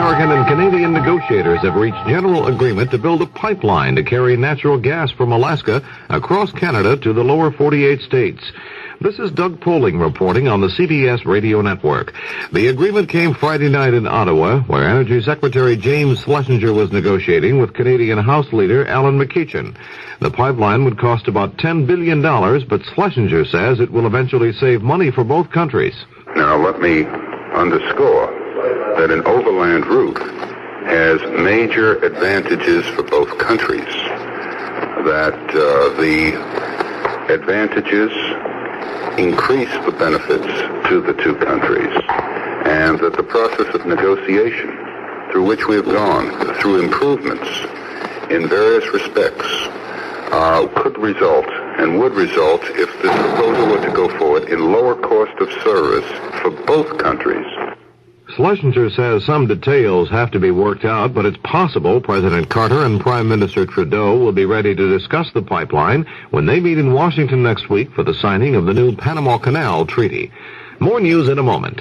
American and Canadian negotiators have reached general agreement to build a pipeline to carry natural gas from Alaska across Canada to the lower 48 states. This is Doug Poling reporting on the CBS Radio Network. The agreement came Friday night in Ottawa, where Energy Secretary James Schlesinger was negotiating with Canadian House Leader Alan McEachin. The pipeline would cost about $10 billion, but Schlesinger says it will eventually save money for both countries. Now, let me underscore that an overland route has major advantages for both countries, that the advantages increase the benefits to the two countries, and that the process of negotiation through which we have gone, through improvements in various respects, could result and would result, if this proposal were to go forward, in lower cost of service for both countries. Schlesinger says some details have to be worked out, but it's possible President Carter and Prime Minister Trudeau will be ready to discuss the pipeline when they meet in Washington next week for the signing of the new Panama Canal Treaty. More news in a moment.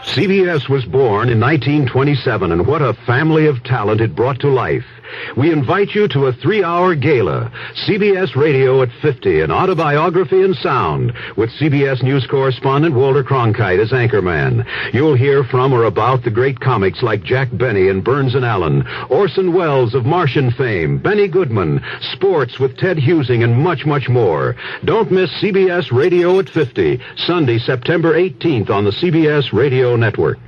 CBS was born in 1927, and what a family of talent it brought to life. We invite you to a 3-hour gala, CBS Radio at 50, an autobiography and sound, with CBS News correspondent Walter Cronkite as anchorman. You'll hear from or about the great comics like Jack Benny and Burns and Allen, Orson Welles of Martian fame, Benny Goodman, sports with Ted Husing, and much, much more. Don't miss CBS Radio at 50, Sunday, September 18th on the CBS Radio Network.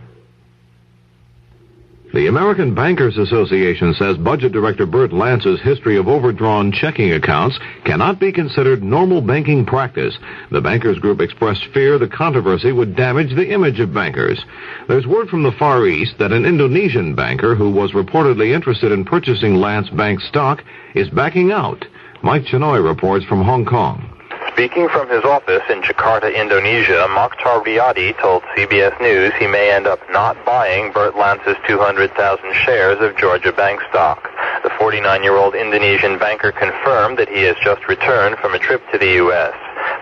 The American Bankers Association says Budget Director Bert Lance's history of overdrawn checking accounts cannot be considered normal banking practice. The bankers group expressed fear the controversy would damage the image of bankers. There's word from the Far East that an Indonesian banker who was reportedly interested in purchasing Lance Bank stock is backing out. Mike Chinoy reports from Hong Kong. Speaking from his office in Jakarta, Indonesia, Mokhtar Riyadi told CBS News he may end up not buying Bert Lance's 200,000 shares of Georgia Bank stock. The 49-year-old Indonesian banker confirmed that he has just returned from a trip to the U.S.,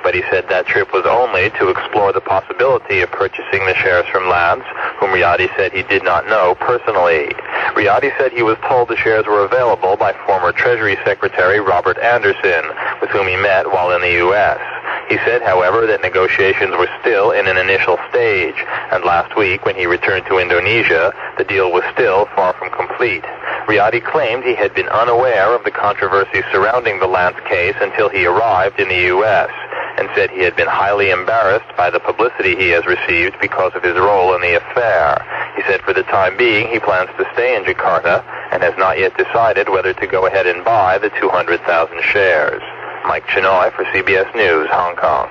but he said that trip was only to explore the possibility of purchasing the shares from Lance, whom Riyadi said he did not know personally. Riyadi said he was told the shares were available by former Treasury Secretary Robert Anderson, with whom he met while in the U.S. He said, however, that negotiations were still in an initial stage, and last week, when he returned to Indonesia, the deal was still far from complete. Riyadi claimed he had been unaware of the controversy surrounding the Lance case until he arrived in the U.S., and said he had been highly embarrassed by the publicity he has received because of his role in the affair. He said for the time being he plans to stay in Jakarta and has not yet decided whether to go ahead and buy the 200,000 shares. Mike Chinoy for CBS News, Hong Kong.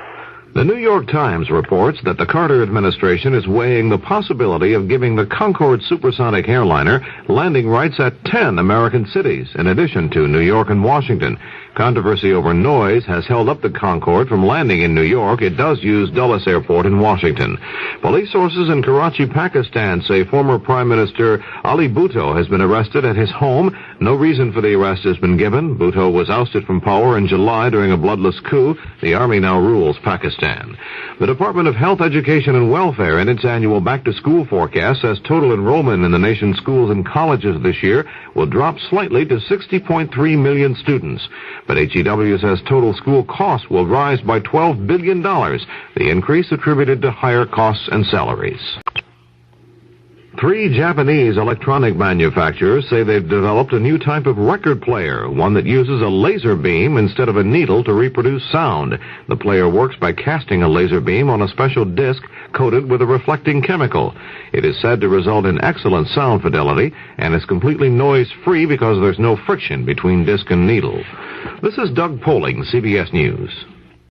The New York Times reports that the Carter administration is weighing the possibility of giving the Concorde supersonic airliner landing rights at 10 American cities, in addition to New York and Washington. Controversy over noise has held up the Concorde from landing in New York. It does use Dulles Airport in Washington. Police sources in Karachi, Pakistan say former Prime Minister Ali Bhutto has been arrested at his home. No reason for the arrest has been given. Bhutto was ousted from power in July during a bloodless coup. The army now rules Pakistan. The Department of Health, Education, and Welfare in its annual back-to-school forecast says total enrollment in the nation's schools and colleges this year will drop slightly to 60.3 million students. But HEW says total school costs will rise by $12 billion, the increase attributed to higher costs and salaries. 3 Japanese electronic manufacturers say they've developed a new type of record player, one that uses a laser beam instead of a needle to reproduce sound. The player works by casting a laser beam on a special disc coated with a reflecting chemical. It is said to result in excellent sound fidelity and is completely noise-free because there's no friction between disc and needle. This is Doug Poling, CBS News.